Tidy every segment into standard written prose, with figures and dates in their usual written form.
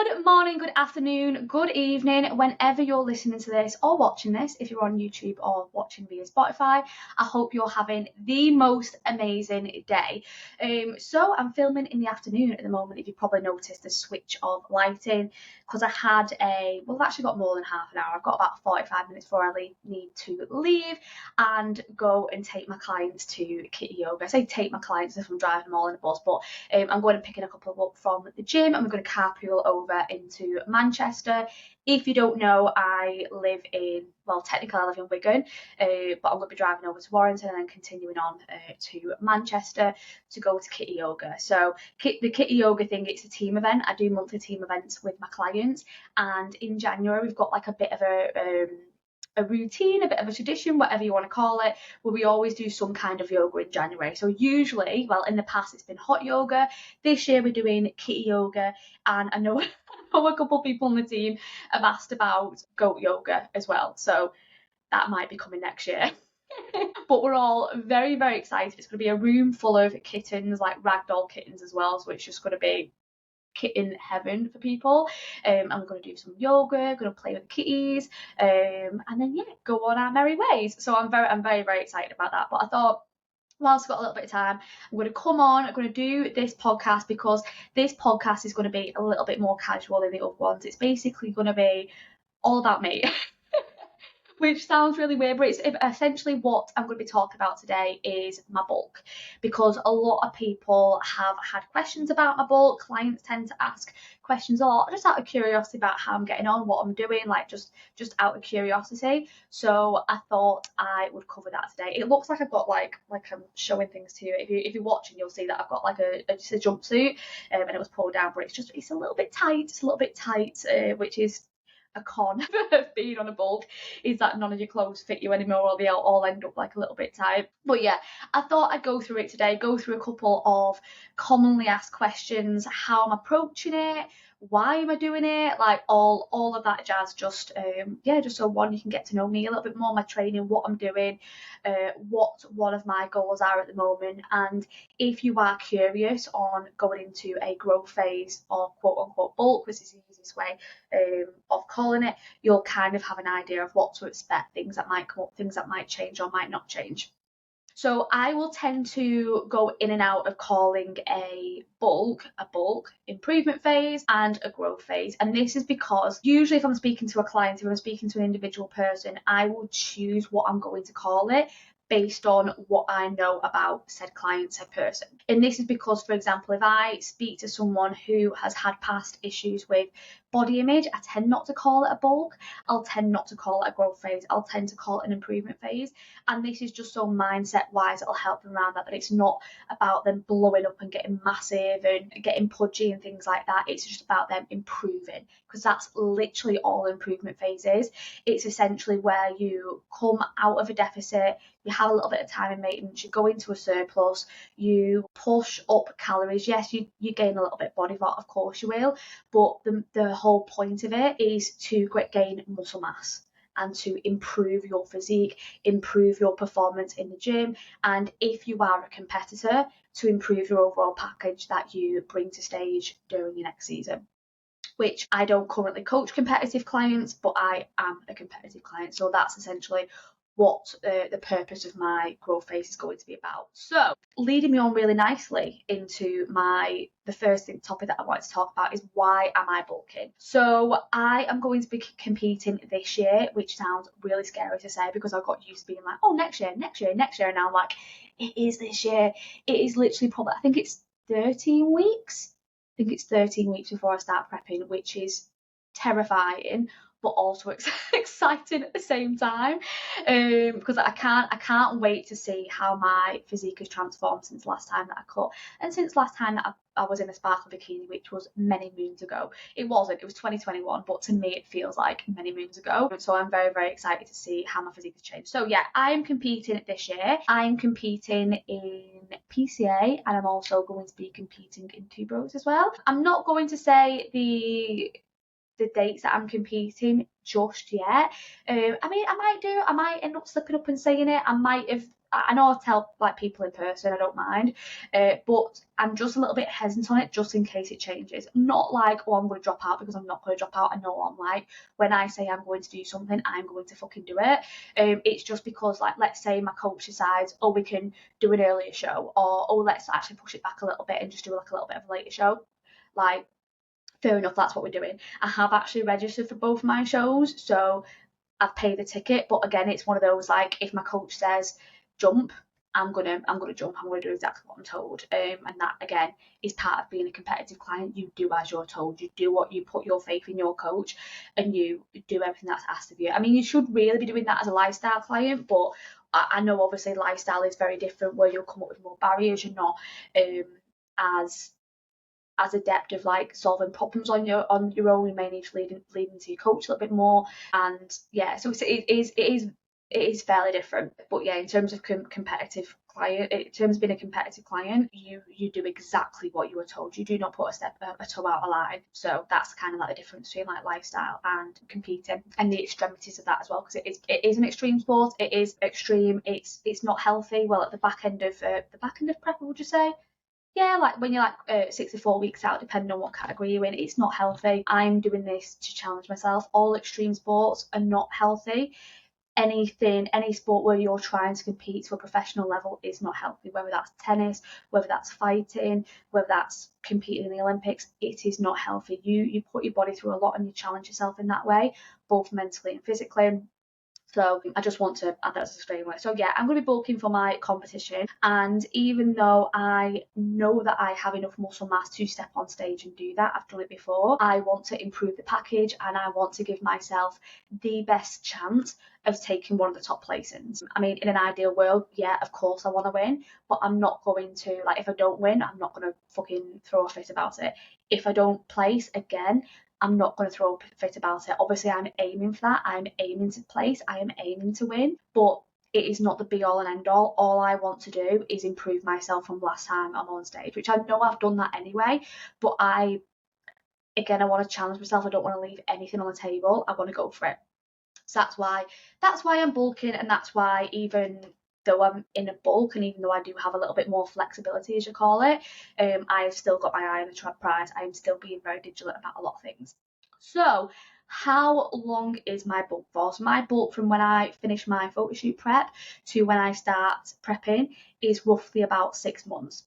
Good morning, good afternoon, good evening, whenever you're listening to this or watching this, if you're on YouTube or watching via Spotify. I hope you're having the most amazing day. So I'm filming in the afternoon at the moment, if you probably noticed the switch of lighting, because I've actually got more than half an hour. I've got about 45 minutes before I need to leave and go and take my clients to Kitty Yoga. I say take my clients if I'm driving them all in a bus, but I'm going and picking a couple up from the gym and we're going to carpool over into Manchester. If you don't know, I live in, technically I live in Wigan, but I'm going to be driving over to Warrington and then continuing on to Manchester to go to Kitty Yoga. So the Kitty Yoga thing, it's a team event. I do monthly team events with my clients, and in January we've got like a bit of a routine, a bit of a tradition, whatever you want to call it, where we always do some kind of yoga in January. So usually, in the past it's been hot yoga. This year we're doing Kitty Yoga, and I know a couple of people on the team have asked about goat yoga as well. So that might be coming next year. But we're all very, very excited. It's going to be a room full of kittens, like ragdoll kittens as well. So it's just going to be kitten heaven for people. I'm going to do some yoga, going to play with the kitties, and then go on our merry ways. So I'm very, very excited about that. But I thought, whilst I've got a little bit of time, I'm going to come on, I'm going to do this podcast, because this podcast is going to be a little bit more casual than the other ones. It's basically going to be all about me. Which sounds really weird, but it's essentially what I'm going to be talking about today is my bulk, because a lot of people have had questions about my bulk. Clients tend to ask questions a lot, just out of curiosity about how I'm getting on, what I'm doing, like just out of curiosity. So I thought I would cover that today. It looks like I've got like I'm showing things to you. If you're watching, you'll see that I've got like just a jumpsuit, and it was pulled down, but it's a little bit tight. It's a little bit tight, which is a con of being on a bulk, is that none of your clothes fit you anymore, or they all end up like a little bit tight. But yeah, I thought I'd go through it today, go through a couple of commonly asked questions, how I'm approaching it, why am I doing it, like all of that jazz. Just so one, you can get to know me a little bit more, my training, what I'm doing, what one of my goals are at the moment. And if you are curious on going into a growth phase or quote unquote bulk, which is the easiest way of calling it, you'll kind of have an idea of what to expect, things that might come up, things that might change or might not change. So I will tend to go in and out of calling a bulk improvement phase and a growth phase. And this is because usually if I'm speaking to a client, if I'm speaking to an individual person, I will choose what I'm going to call it based on what I know about said client, said person. And this is because, for example, if I speak to someone who has had past issues with body image, I tend not to call it a bulk. I'll tend not to call it a growth phase. I'll tend to call it an improvement phase. And this is just so mindset wise, it'll help them around that it's not about them blowing up and getting massive and getting pudgy and things like that. It's just about them improving, because that's literally all improvement phase is. It's essentially where you come out of a deficit, you have a little bit of time in maintenance, you go into a surplus, you push up calories. Yes, you gain a little bit of body fat, of course you will, but the whole point of it is to gain muscle mass and to improve your physique, improve your performance in the gym, and if you are a competitor, to improve your overall package that you bring to stage during your next season. Which I don't currently coach competitive clients, but I am a competitive client, so that's essentially what the purpose of my growth phase is going to be about. So leading me on really nicely into the first topic that I wanted to talk about is, why am I bulking? So I am going to be competing this year, which sounds really scary to say, because I got used to being like, oh, next year, and now I'm like, it is this year. It is literally probably, I think it's 13 weeks. I think it's 13 weeks before I start prepping, which is terrifying, but also exciting at the same time, because I can't wait to see how my physique has transformed since last time that I cut, and since last time that I was in a sparkle bikini, which was many moons ago. It was 2021, but to me it feels like many moons ago. So I'm very, very excited to see how my physique has changed. So yeah, I'm competing this year. I'm competing in PCA, and I'm also going to be competing in two bros as well. I'm not going to say the dates that I'm competing just yet. I might end up slipping up and saying it. I might have I know I'll tell like people in person, I don't mind, but I'm just a little bit hesitant on it just in case it changes. Not like, oh, I'm going to drop out, because I'm not going to drop out. I know what I'm like. When I say I'm going to do something, I'm going to fucking do it. It's just because, like, let's say my coach decides, oh, we can do an earlier show, or oh, let's actually push it back a little bit and just do like a little bit of a later show. Like, fair enough, that's what we're doing. I have actually registered for both my shows, so I've paid the ticket. But again, it's one of those, like, if my coach says jump, I'm gonna jump. I'm gonna do exactly what I'm told. And that again is part of being a competitive client. You do as you're told. You do what you put your faith in your coach, and you do everything that's asked of you. I mean, you should really be doing that as a lifestyle client, but I know obviously lifestyle is very different, where you'll come up with more barriers. You're not as adept of like solving problems on your own. You may need to lead into your coach a little bit more. And yeah, so it is fairly different. But yeah, in terms of competitive client, in terms of being a competitive client, you do exactly what you were told. You do not put a toe out of line. So that's kind of like the difference between like lifestyle and competing, and the extremities of that as well, because it is an extreme sport. It is extreme. It's not healthy. Well, at the back end of prep, would you say? Yeah, like when you're like 64 weeks out, depending on what category you're in, it's not healthy. I'm doing this to challenge myself. All extreme sports are not healthy. Any sport where you're trying to compete to a professional level is not healthy, whether that's tennis, whether that's fighting, whether that's competing in the Olympics. It is not healthy. You put your body through a lot and you challenge yourself in that way, both mentally and physically. So I just want to add that as a disclaimer. So yeah, I'm going to be bulking for my competition, and even though I know that I have enough muscle mass to step on stage and do that, I've done it before, I want to improve the package, and I want to give myself the best chance of taking one of the top placings. I mean, in an ideal world, yeah, of course I want to win, but I'm not going to, like, if I don't win, I'm not going to fucking throw a fit about it. If I don't place, again, I'm not going to throw a fit about it. Obviously, I'm aiming for that. I'm aiming to place. I am aiming to win. But it is not the be all and end all. All I want to do is improve myself from last time I'm on stage, which I know I've done that anyway. But I want to challenge myself. I don't want to leave anything on the table. I want to go for it. So that's why I'm bulking, and that's why, even though I'm in a bulk, and even though I do have a little bit more flexibility, as you call it, I have still got my eye on the prize. I am still being very vigilant about a lot of things. So how long is my bulk for? So my bulk from when I finish my photo shoot prep to when I start prepping is roughly about 6 months.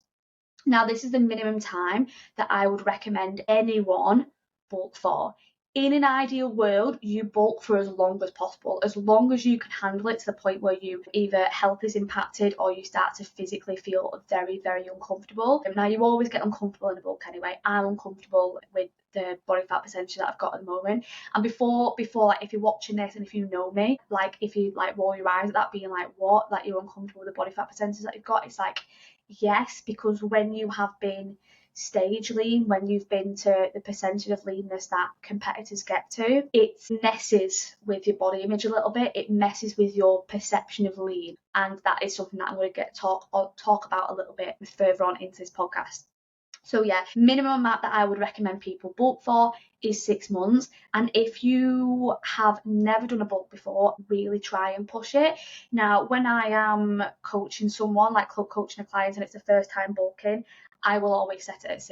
Now, this is the minimum time that I would recommend anyone bulk for. In an ideal world, you bulk for as long as possible, as long as you can handle it to the point where you either health is impacted or you start to physically feel very, very uncomfortable. Now, you always get uncomfortable in a bulk anyway. I'm uncomfortable with the body fat percentage that I've got at the moment. And before, like, if you're watching this and if you know me, like, if you like roll your eyes at that, being like, what? Like, you're uncomfortable with the body fat percentage that you've got? It's like, yes, because when you have been stage lean, when you've been to the percentage of leanness that competitors get to, it messes with your body image a little bit. It messes with your perception of lean, and that is something that I'm going to talk about a little bit further on into this podcast. So yeah, minimum amount that I would recommend people bulk for is 6 months. And if you have never done a bulk before, really try and push it. Now, when I am coaching someone, like club coaching a client, and it's the first time bulking, I will always set it at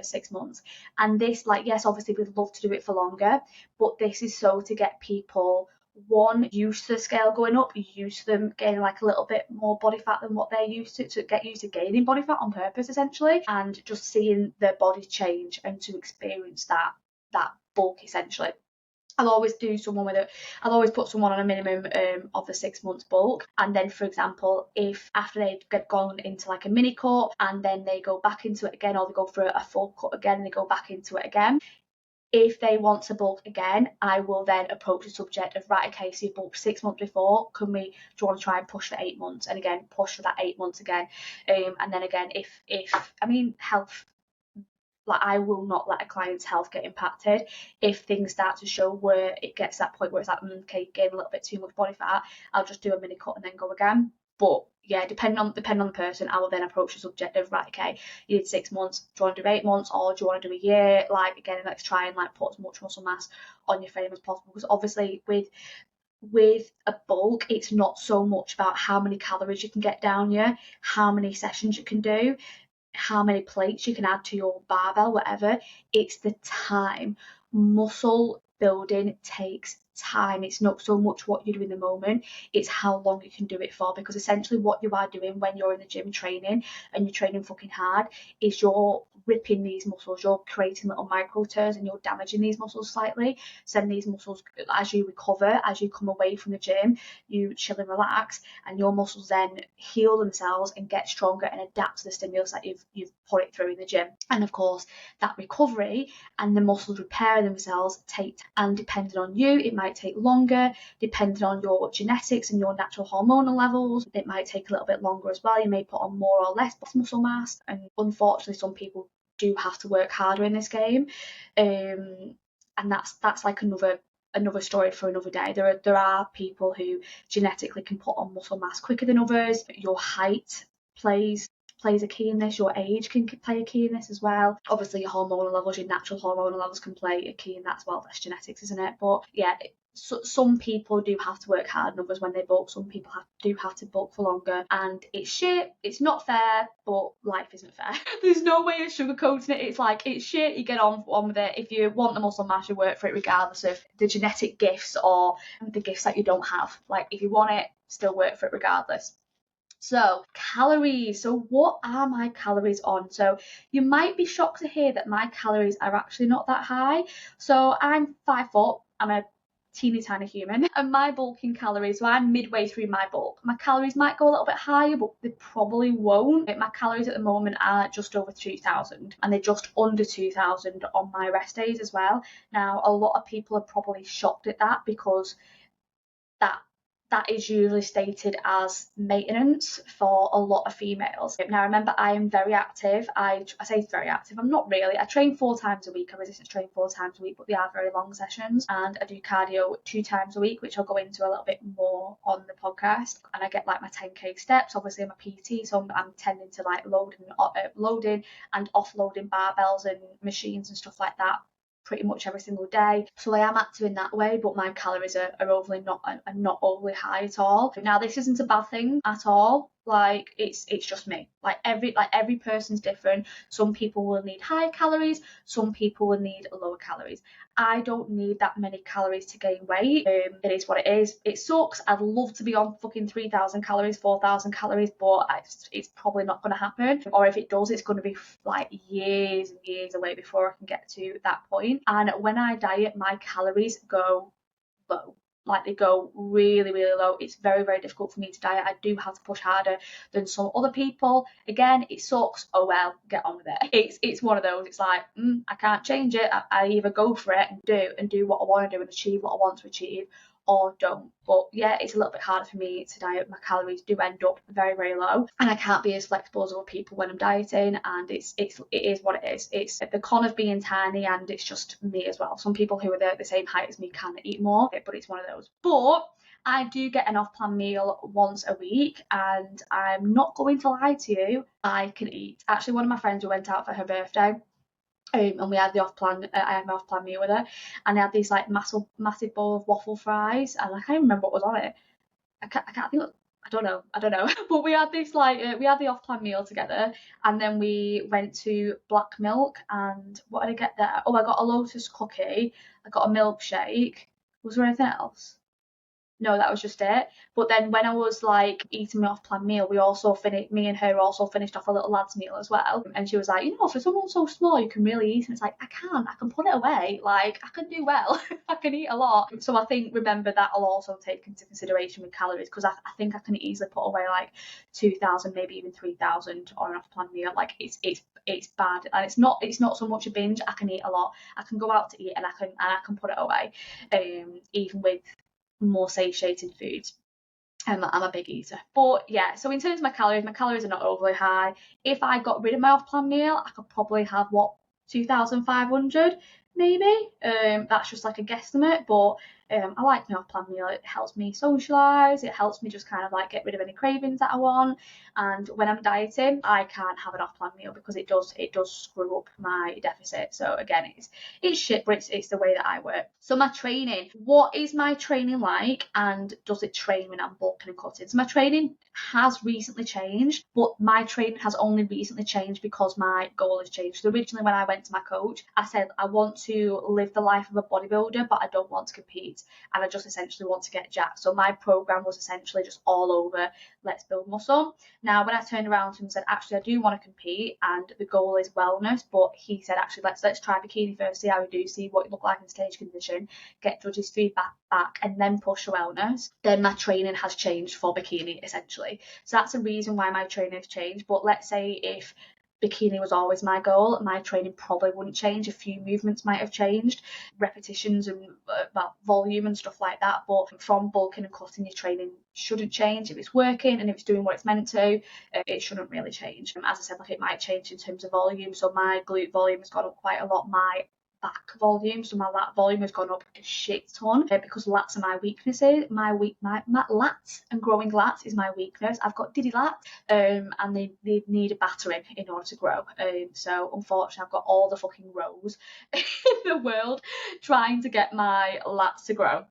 6 months. And this, like, yes, obviously we'd love to do it for longer, but this is so to get people, one, used to the scale going up, used to them gaining like a little bit more body fat than what they're used to get used to gaining body fat on purpose, essentially, and just seeing their body change and to experience that bulk, essentially. I'll always put someone on a minimum of the 6 months bulk. And then, for example, if after they've gone into like a mini cut and then they go back into it again, or they go for a full cut again and they go back into it again, if they want to bulk again, I will then approach the subject of, right, okay, so you bulked 6 months before, do you want to try and push for 8 months? And again, push for that 8 months again. And then again, if I mean, health, like, I will not let a client's health get impacted. If things start to show where it gets to that point where it's like, okay, gain a little bit too much body fat, I'll just do a mini cut and then go again. But yeah, depending on the person, I will then approach the subject of, right, okay, you did 6 months, do you want to do 8 months, or do you want to do a year? Like, again, let's try and like put as much muscle mass on your frame as possible, because obviously with with a bulk, it's not so much about how many calories you can get down you, how many sessions you can do, how many plates you can add to your barbell, whatever. It's the time. Muscle building takes time. It's not so much what you do in the moment, it's how long you can do it for. Because essentially what you are doing when you're in the gym training and you're training fucking hard is you're ripping these muscles, you're creating little micro tears and you're damaging these muscles slightly. So then these muscles, as you recover, as you come away from the gym, you chill and relax, and your muscles then heal themselves and get stronger and adapt to the stimulus that you've put it through in the gym. And of course, that recovery and the muscles repairing themselves take, and depending on you, it might take longer. Depending on your genetics and your natural hormonal levels, it might take a little bit longer as well. You may put on more or less muscle mass, and unfortunately some people do have to work harder in this game, and that's like another story for another day. There are people who genetically can put on muscle mass quicker than others. Your height plays a key in this. Your age can play a key in this as well. Obviously your hormonal levels, your natural hormonal levels can play a key in that as well. That's genetics, isn't it? But yeah, so some people do have to work hard and others when they bulk. Some people do have to bulk for longer, and it's shit. It's not fair, but life isn't fair. There's no way of sugarcoating it. It's like, it's shit, you get on with it. If you want the muscle mass, you work for it regardless of the genetic gifts or the gifts that you don't have. Like, if you want it, still work for it regardless. So calories. So what are my calories on? So you might be shocked to hear that my calories are actually not that high. So I'm 5 foot. I'm a teeny tiny human, and my bulking calories, so I'm midway through my bulk. My calories might go a little bit higher, but they probably won't. My calories at the moment are just over 2,000, and they're just under 2,000 on my rest days as well. Now, a lot of people are probably shocked at that, because that is usually stated as maintenance for a lot of females. Now, remember, I am very active. I say very active. I'm not really. I train 4 times a week. I resistance train 4 times a week, but they are very long sessions. And I do cardio 2 times a week, which I'll go into a little bit more on the podcast. And I get like my 10k steps. Obviously, I'm a PT, so I'm tending to like loading and offloading barbells and machines and stuff like that pretty much every single day. So I am active in that way, but my calories are not overly high at all. Now, this isn't a bad thing at all. Like, it's just me. Like every person's different. Some people will need high calories, some people will need lower calories. I don't need that many calories to gain weight. It is what it is. It sucks. I'd love to be on fucking 3,000 calories, 4,000 calories, but it's probably not going to happen. Or if it does, it's going to be like years and years away before I can get to that point. And when I diet, my calories go low. Like, they go really, really low. It's very, very difficult for me to diet. I do have to push harder than some other people. Again, it sucks. Oh well, get on with it. It's one of those. It's like, I can't change it. I either go for it and do what I want to do and achieve what I want to achieve, or don't. But yeah, it's a little bit harder for me to diet. My calories do end up very, very low, and I can't be as flexible as other people when I'm dieting, and it is what it is. It's the con of being tiny, and it's just me as well. Some people who are the same height as me can eat more, but it's one of those. But I do get an off-plan meal once a week, and I'm not going to lie to you, I can eat. Actually, one of my friends who went out for her birthday, and we had the off-plan. I had my off-plan meal with her, and I had these like massive bowl of waffle fries, and I can't remember what was on it. I can't think. I don't know. But we had this we had the off-plan meal together, and then we went to Black Milk. And what did I get there? Oh, I got a Lotus cookie. I got a milkshake. Was there anything else? No, that was just it. But then when I was like eating my off-plan meal, me and her also finished off a little lad's meal as well. And she was like, for someone so small, you can really eat. And it's like, I can put it away. Like, I can do well. I can eat a lot. So I think, remember, that I'll also take into consideration with calories, because I think I can easily put away like 2,000, maybe even 3,000 on an off-plan meal. Like, it's bad, and it's not so much a binge. I can eat a lot. I can go out to eat, and I can put it away, even with more satiating foods. I'm a big eater. But yeah, so in terms of my calories are not overly high. If I got rid of my off-plan meal, I could probably have 2,500 maybe. That's just like a guesstimate, but I like my off-plan meal. It helps me socialise. It helps me just kind of like get rid of any cravings that I want. And when I'm dieting, I can't have an off-plan meal because it does screw up my deficit. So again, it's shit, but it's the way that I work. So my training, what is my training like, and does it train when I'm bulking and cutting? So my training has recently changed, but my training has only recently changed because my goal has changed. So originally when I went to my coach, I said I want to live the life of a bodybuilder, but I don't want to compete, and I just essentially want to get jacked. So my program was essentially just all over let's build muscle. Now when I turned around to him and said actually I do want to compete and the goal is wellness, but he said actually let's try bikini first, see how we do, see what you look like in stage condition, get judges' feedback back, and then push to wellness. Then my training has changed for bikini essentially. So that's a reason why my training has changed. But let's say if bikini was always my goal, my training probably wouldn't change. A few movements might have changed, repetitions and volume and stuff like that. But from bulking and cutting, your training shouldn't change. If it's working and if it's doing what it's meant to, it shouldn't really change. As I said, like it might change in terms of volume. So my glute volume has gone up quite a lot. My back volume, so my lat volume has gone up a shit ton because lats are my weaknesses. My lats and growing lats is my weakness. I've got diddy lats, and they need a battering in order to grow. So unfortunately, I've got all the fucking rows in the world trying to get my lats to grow.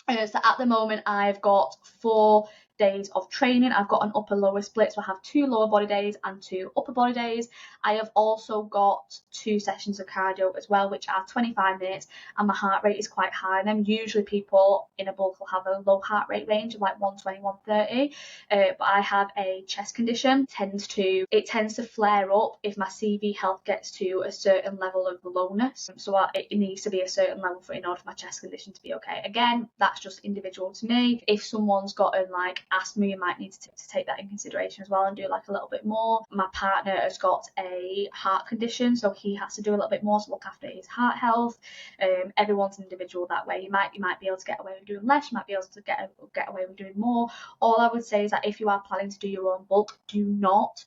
So at the moment, I've got 4 days of training. I've got an upper lower split, so I have 2 lower body days and 2 upper body days. I have also got 2 sessions of cardio as well, which are 25 minutes, and my heart rate is quite high. And then usually people in a bulk will have a low heart rate range of like 120, 130. But I have a chest condition. It tends to flare up if my CV health gets to a certain level of lowness. So it needs to be a certain level in order for my chest condition to be okay. Again, that's just individual to me. If someone's got like asthma, you might need to take that in consideration as well and do like a little bit more. My partner has got a heart condition, so he has to do a little bit more to look after his heart health. Everyone's individual that way. You might be able to get away with doing less, you might be able to get away with doing more. All I would say is that if you are planning to do your own bulk, do not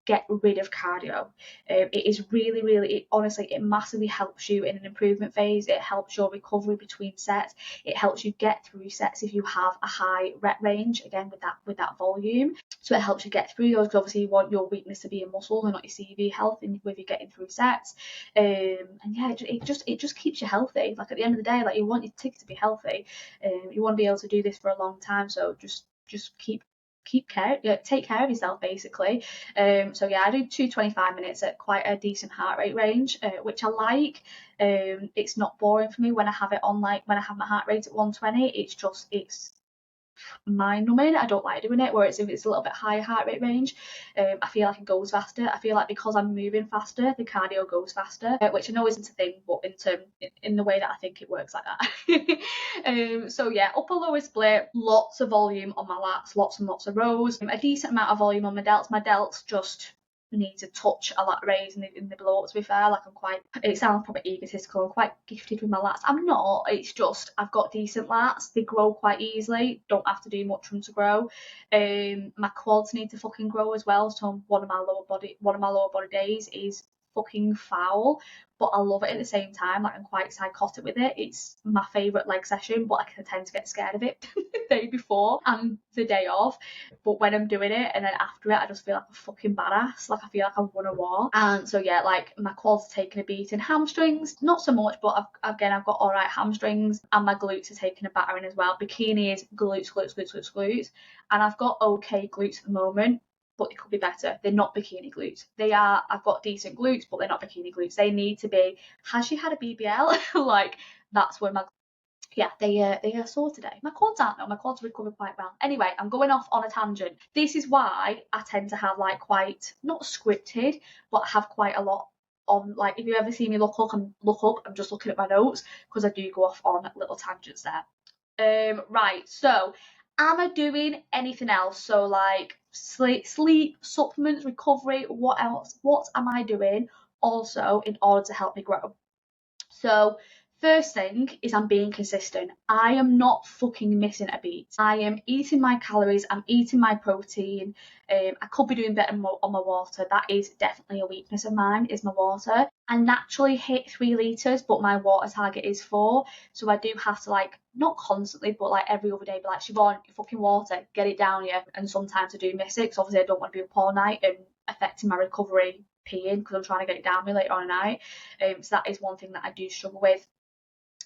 get rid of cardio. It is really, honestly, it massively helps you in an improvement phase. It helps your recovery between sets. It helps you get through sets if you have a high rep range, again with that volume. So it helps you get through those, because obviously you want your weakness to be in muscle and not your CV health with you getting through sets. And yeah, it just keeps you healthy. Like at the end of the day, like you want your tick to be healthy. You want to be able to do this for a long time. So just take care of yourself basically. So yeah, I do 225 minutes at quite a decent heart rate range, which I like. It's not boring for me when I have it on, like when I have my heart rate at 120. It's mind numbing. I don't like doing it. Whereas if it's a little bit higher heart rate range, I feel like it goes faster. I feel like because I'm moving faster, the cardio goes faster, which I know isn't a thing, but in the way that I think it works like that. So yeah, upper lower split, lots of volume on my lats, lots and lots of rows, a decent amount of volume on my delts. My delts just need to touch a lat raise in the below, to be fair. Like it sounds probably egotistical, I'm quite gifted with my lats. I'm not, it's just I've got decent lats, they grow quite easily, don't have to do much for them to grow. My quads need to fucking grow as well, so one of my lower body days is fucking foul, but I love it at the same time. Like I'm quite psychotic with it. It's my favourite leg session, but I tend to get scared of it the day before and the day of. But when I'm doing it and then after it, I just feel like a fucking badass. Like I feel like I've won a war. And so yeah, like my quads are taking a beating. Hamstrings, not so much, but I've got all right hamstrings, and my glutes are taking a battering as well. Bikini is glutes, and I've got okay glutes at the moment, but they could be better. They're not bikini glutes. I've got decent glutes, but they're not bikini glutes. They need to be, has she had a BBL? Like that's where they are sore today. My quads aren't though. My quads recover quite well. Anyway, I'm going off on a tangent. This is why I tend to have like quite, not scripted, but I have quite a lot on, like if you ever see me look up, I'm just looking at my notes because I do go off on little tangents there. Right, so am I doing anything else? So like sleep, supplements, recovery, what else? What am I doing also in order to help me grow? So First thing is I'm being consistent. I am not fucking missing a beat. I am eating my calories, I'm eating my protein. I could be doing better on my water. That is definitely a weakness of mine, is my water. I naturally hit 3 litres, but my water target is 4. So I do have to, like, not constantly, but like every other day, be like, Siobhan, your fucking water, get it down here. And sometimes I do miss it, because obviously I don't want to be up all night and affecting my recovery peeing, because I'm trying to get it down me later on at night. So that is one thing that I do struggle with.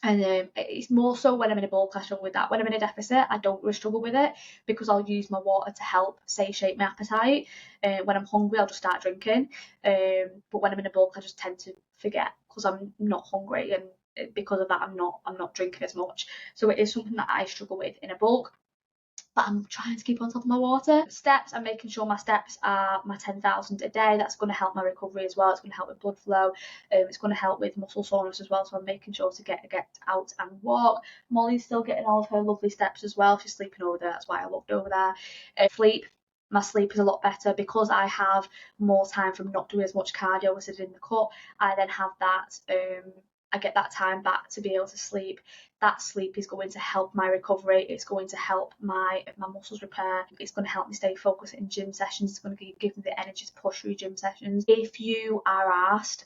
And it's more so when I'm in a bulk, I struggle with that. When I'm in a deficit, I don't really struggle with it, because I'll use my water to help satiate my appetite. When I'm hungry, I'll just start drinking. But when I'm in a bulk, I just tend to forget, because I'm not hungry, and because of that, I'm not drinking as much. So it is something that I struggle with in a bulk. But I'm trying to keep on top of my water. Steps, I'm making sure my steps are my 10,000 a day. That's going to help my recovery as well. It's going to help with blood flow. It's going to help with muscle soreness as well. So I'm making sure to get out and walk. Molly's still getting all of her lovely steps as well. She's sleeping over there. That's why I looked over there. Sleep. My sleep is a lot better, because I have more time from not doing as much cardio as I did in the cut. I then have that. I get that time back to be able to sleep. That sleep is going to help my recovery. It's going to help my muscles repair. It's going to help me stay focused in gym sessions. It's going to give me the energy to push through gym sessions. If you are asked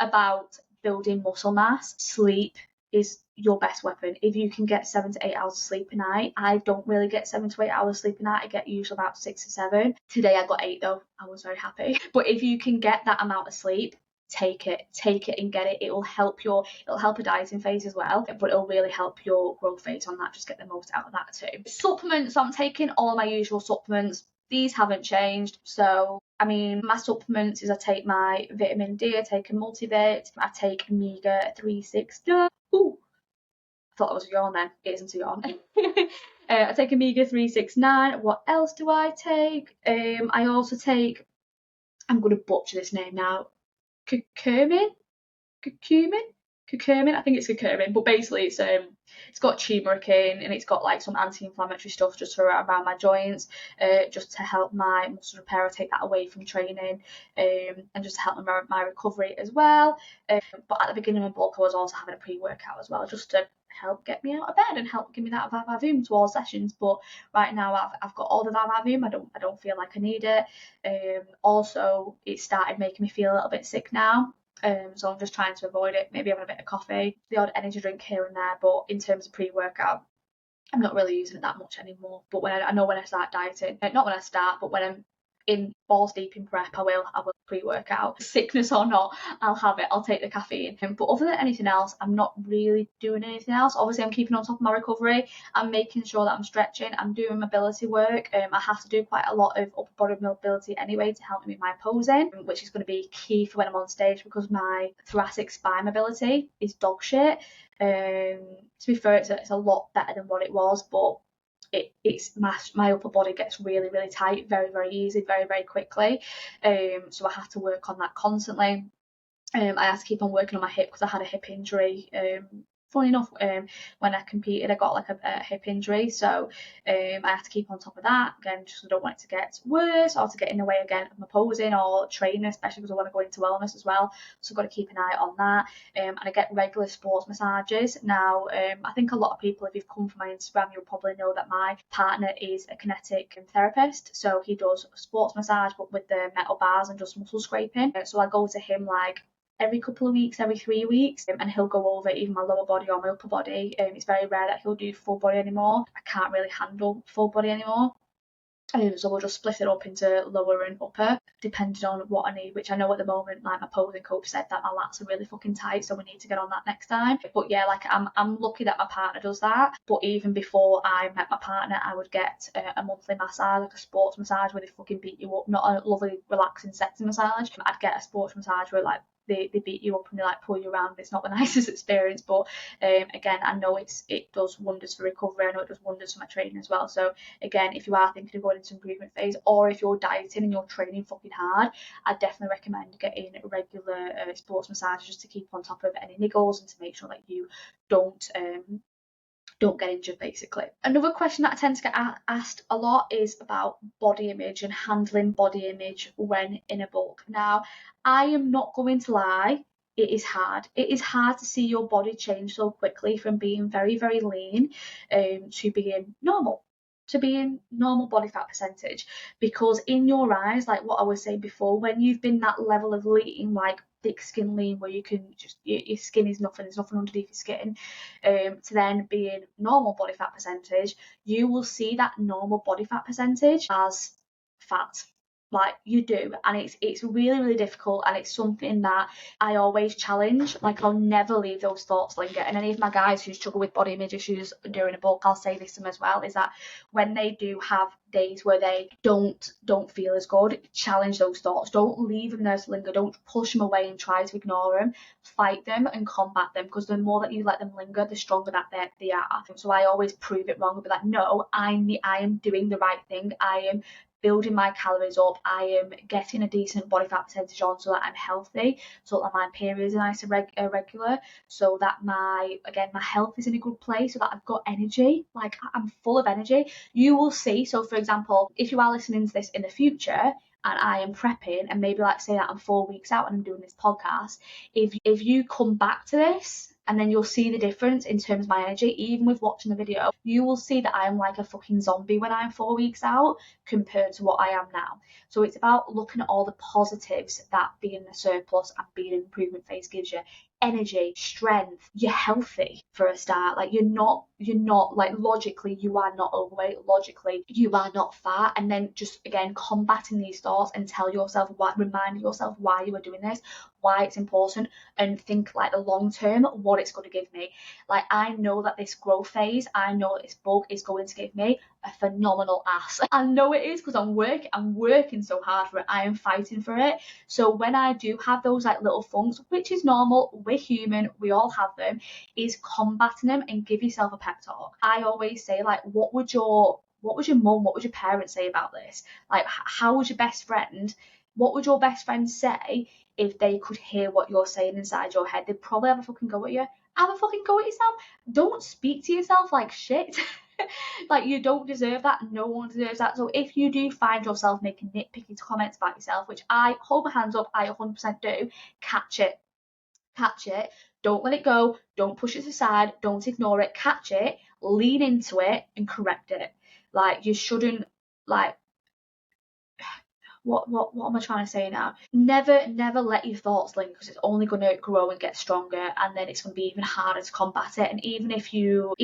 about building muscle mass, sleep is your best weapon. If you can get 7 to 8 hours of sleep a night, I don't really get 7 to 8 hours sleep a night. I get usually about 6 to 7. Today I got 8 though. I was very happy. But if you can get that amount of sleep, take it and get it. It'll help a dieting phase as well, but it'll really help your growth phase on that. Just get the most out of that too. Supplements, I'm taking all my usual supplements. These haven't changed. So I mean, my supplements is I take my vitamin D, I take a multivit, I take omega 369. Ooh, I thought that was a yawn then. It isn't a yawn. I take omega 369. What else do I take? I also take, I'm going to butcher this name now, curcumin. I think it's curcumin, but basically it's got turmeric in, and it's got like some anti-inflammatory stuff just around my joints, just to help my muscle repair. I take that away from training, and just to help my recovery as well. But at the beginning of my bulk, I was also having a pre-workout as well, just to help get me out of bed and help give me that vavavoom to all sessions. But right now I've got all the vavavoom. I don't feel like I need it. Also, it started making me feel a little bit sick now. So I'm just trying to avoid it, maybe having a bit of coffee, the odd energy drink here and there. But in terms of pre-workout, I'm not really using it that much anymore. But when I know when I start dieting, not when I start, but when I'm in balls deep in prep, I will pre-workout. Sickness or not, I'll have it. I'll take the caffeine. But other than anything else, I'm not really doing anything else. Obviously, I'm keeping on top of my recovery. I'm making sure that I'm stretching. I'm doing mobility work. I have to do quite a lot of upper body mobility anyway to help me with my posing, which is going to be key for when I'm on stage, because my thoracic spine mobility is dog shit. To be fair, it's a lot better than what it was, but it's my upper body gets really tight very easy, very quickly. So I have to work on that constantly. I have to keep on working on my hip, because I had a hip injury. Funny enough, when I competed, I got like a hip injury, so I have to keep on top of that again, just because I don't want it to get worse or to get in the way again of my posing or training, especially because I want to go into wellness as well. So I've got to keep an eye on that. And I get regular sports massages now. I think a lot of people, if you've come from my Instagram, you'll probably know that my partner is a kinetic therapist, so he does sports massage but with the metal bars and just muscle scraping. So I go to him like every couple of weeks, every 3 weeks, and he'll go over even my lower body or my upper body. It's very rare that he'll do full body anymore. I can't really handle full body anymore. So we'll just split it up into lower and upper, depending on what I need, which I know at the moment, like my posing coach said that my lats are really fucking tight, so we need to get on that next time. But yeah, like I'm lucky that my partner does that. But even before I met my partner, I would get a monthly massage, like a sports massage where they fucking beat you up, not a lovely relaxing sexy massage. I'd get a sports massage where like they beat you up and they like pull you around. It's not the nicest experience, but again, I know it does wonders for recovery. I know it does wonders for my training as well. So again, if you are thinking of going into improvement phase, or if you're dieting and you're training fucking hard, I definitely recommend getting regular sports massages just to keep on top of any niggles and to make sure that you don't get injured, basically. Another question that I tend to get asked a lot is about body image and handling body image when in a bulk. Now, I am not going to lie, it is hard. It is hard to see your body change so quickly from being very, very lean to being normal, to being normal body fat percentage. Because in your eyes, like what I was saying before, when you've been that level of lean, like thick skin lean, where you can just, your skin is nothing, there's nothing underneath your skin, to then being normal body fat percentage, you will see that normal body fat percentage as fat. Like you do, and it's really, really difficult, and it's something that I always challenge. Like I'll never leave those thoughts linger. And any of my guys who struggle with body image issues during a bulk, I'll say this to them as well, is that when they do have days where they don't feel as good, challenge those thoughts. Don't leave them there to linger. Don't push them away and try to ignore them. Fight them and combat them, because the more that you let them linger, the stronger that they are. So I always prove it wrong and be like, no, I am doing the right thing. I am building my calories up. I am getting a decent body fat percentage on so that I'm healthy, so that my periods are nice and regular, so that my health is in a good place, so that I've got energy. Like I'm full of energy. You will see. So for example, if you are listening to this in the future and I am prepping, and maybe like say that I'm 4 weeks out and I'm doing this podcast, if you come back to this, and then you'll see the difference in terms of my energy. Even with watching the video, you will see that I'm like a fucking zombie when I'm 4 weeks out compared to what I am now. So it's about looking at all the positives that being a surplus and being an improvement phase gives you. Energy, strength, you're healthy for a start. Like you're not like, logically you are not overweight, logically you are not fat. And then just again combating these thoughts and remind yourself why you are doing this, why it's important, and think like the long term, what it's going to give me. Like I know that this growth phase, I know that this bulk is going to give me a phenomenal ass. I know it is, because I'm working so hard for it. I am fighting for it. So when I do have those like little funks, which is normal, we're human, we all have them, is combating them and give yourself a pep talk. I always say, like, what would your mum, what would your parents say about this? Like, how would your best friend, what would your best friend say if they could hear what you're saying inside your head? They'd probably have a fucking go at you. Have a fucking go at yourself. Don't speak to yourself like shit. Like you don't deserve that. No one deserves that. So if you do find yourself making nitpicky comments about yourself, which I hold my hands up, I 100% do, catch it. Catch it. Don't let it go. Don't push it aside. Don't ignore it. Catch it. Lean into it and correct it. Like you shouldn't, like, what am I trying to say now? Never let your thoughts linger, because it's only going to grow and get stronger, and then it's going to be even harder to combat it. And even if you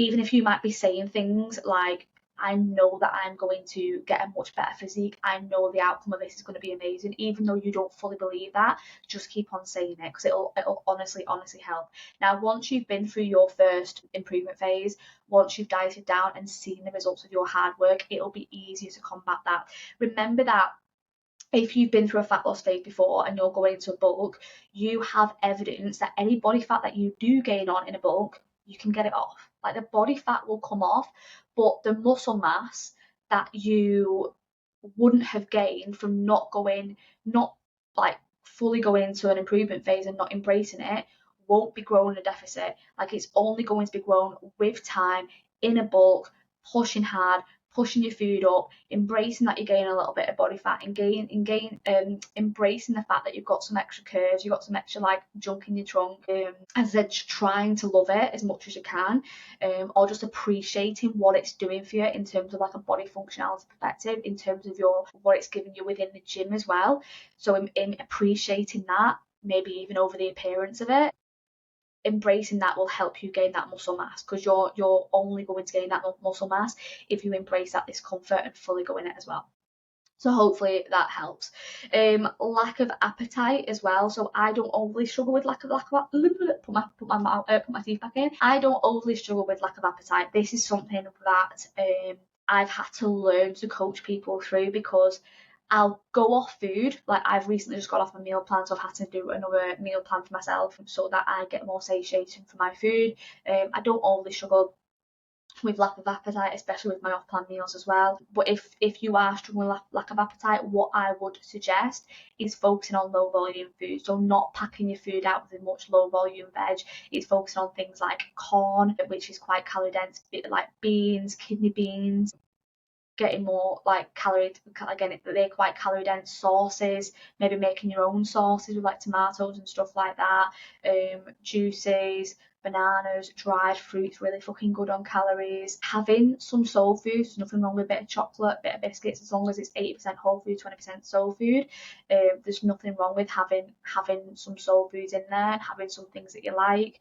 might be saying things like, I know that I'm going to get a much better physique, I know the outcome of this is going to be amazing, even though you don't fully believe that, just keep on saying it, because it'll honestly help. Now once you've been through your first improvement phase, once you've dieted down and seen the results of your hard work, it'll be easier to combat that. Remember that if you've been through a fat loss phase before and you're going into a bulk, you have evidence that any body fat that you do gain on in a bulk, you can get it off. Like the body fat will come off, but the muscle mass that you wouldn't have gained from not like fully going into an improvement phase and not embracing it, won't be growing a deficit. Like it's only going to be grown with time in a bulk, pushing hard, pushing your food up, embracing that you're gaining a little bit of body fat, and embracing the fact that you've got some extra curves, you've got some extra like junk in your trunk. As I said, just trying to love it as much as you can, or just appreciating what it's doing for you in terms of like a body functionality perspective, in terms of what it's giving you within the gym as well. So in appreciating that, maybe even over the appearance of it, embracing that will help you gain that muscle mass, because you're only going to gain that muscle mass if you embrace that discomfort and fully go in it as well. So hopefully that helps. Lack of appetite as well. So I don't overly struggle with lack of put my teeth back in. I don't overly struggle with lack of appetite. This is something that I've had to learn to coach people through, because I'll go off food. Like I've recently just got off my meal plan, so I've had to do another meal plan for myself so that I get more satiation for my food. I don't overly struggle with lack of appetite, especially with my off-plan meals as well. But if you are struggling with lack of appetite, what I would suggest is focusing on low volume food. So not packing your food out with much low volume veg. It's focusing on things like corn, which is quite calorie dense, like beans, kidney beans, getting more like calorie, again, they're quite calorie dense sauces, maybe making your own sauces with like tomatoes and stuff like that, juices, bananas, dried fruits, really fucking good on calories. Having some soul food, there's nothing wrong with a bit of chocolate, a bit of biscuits, as long as it's 80% whole food, 20% soul food. There's nothing wrong with having some soul foods in there and having some things that you like.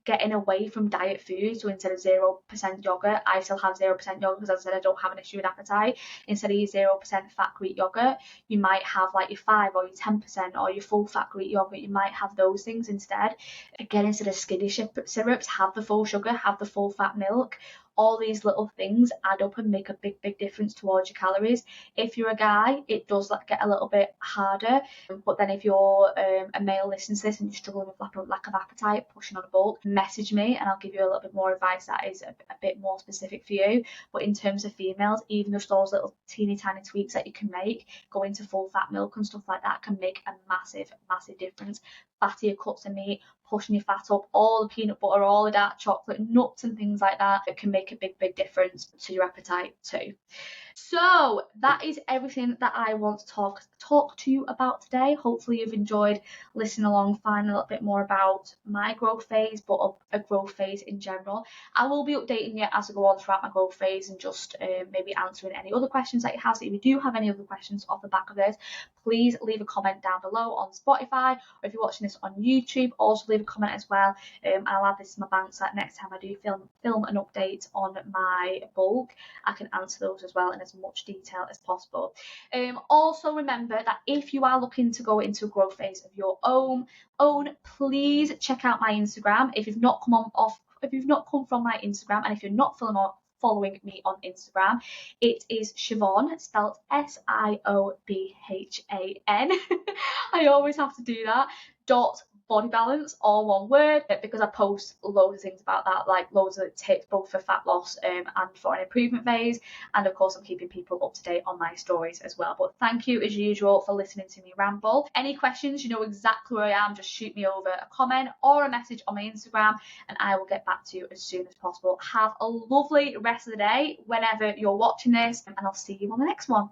Getting away from diet food, so instead of 0% yogurt, I still have 0% yogurt because, as I said, I don't have an issue with appetite. Instead of your 0% fat Greek yogurt, you might have like your 5 or your 10% or your full fat Greek yogurt. You might have those things instead. Again, instead of skinny syrups, have the full sugar, have the full fat milk. All these little things add up and make a big difference towards your calories. If you're a guy, it does get a little bit harder, but then if you're a male listening to this and you're struggling with lack of appetite, pushing on a bulk, message me and I'll give you a little bit more advice that is a bit more specific for you. But in terms of females, even just those little teeny tiny tweaks that you can make, going to full fat milk and stuff like that, can make a massive difference. Fattier cuts of meat, pushing your fat up, all the peanut butter, all the dark chocolate, nuts and things like that, it can make a big difference to your appetite too. So that is everything that I want to talk to you about today. Hopefully you've enjoyed listening along, finding a little bit more about my growth phase, but a growth phase in general. I will be updating you as I go on throughout my growth phase and just maybe answering any other questions that you have. So if you do have any other questions off the back of this, please leave a comment down below on Spotify, or if you're watching this on YouTube, also leave a comment as well. I'll add this to my bank so that next time I do film an update on my bulk, I can answer those as well in as much detail as possible. Also remember that if you are looking to go into a growth phase of your own, please check out my Instagram. If you've not come from my Instagram, and if you're not following me on Instagram, it is Siobhan, spelled Siobhan. I always have to do that. Body balance, all one word, because I post loads of things about that, like loads of tips both for fat loss and for an improvement phase, and of course I'm keeping people up to date on my stories as well. But thank you as usual for listening to me ramble. Any questions, you know exactly where I am, just shoot me over a comment or a message on my Instagram and I will get back to you as soon as possible. Have a lovely rest of the day whenever you're watching this, and I'll see you on the next one.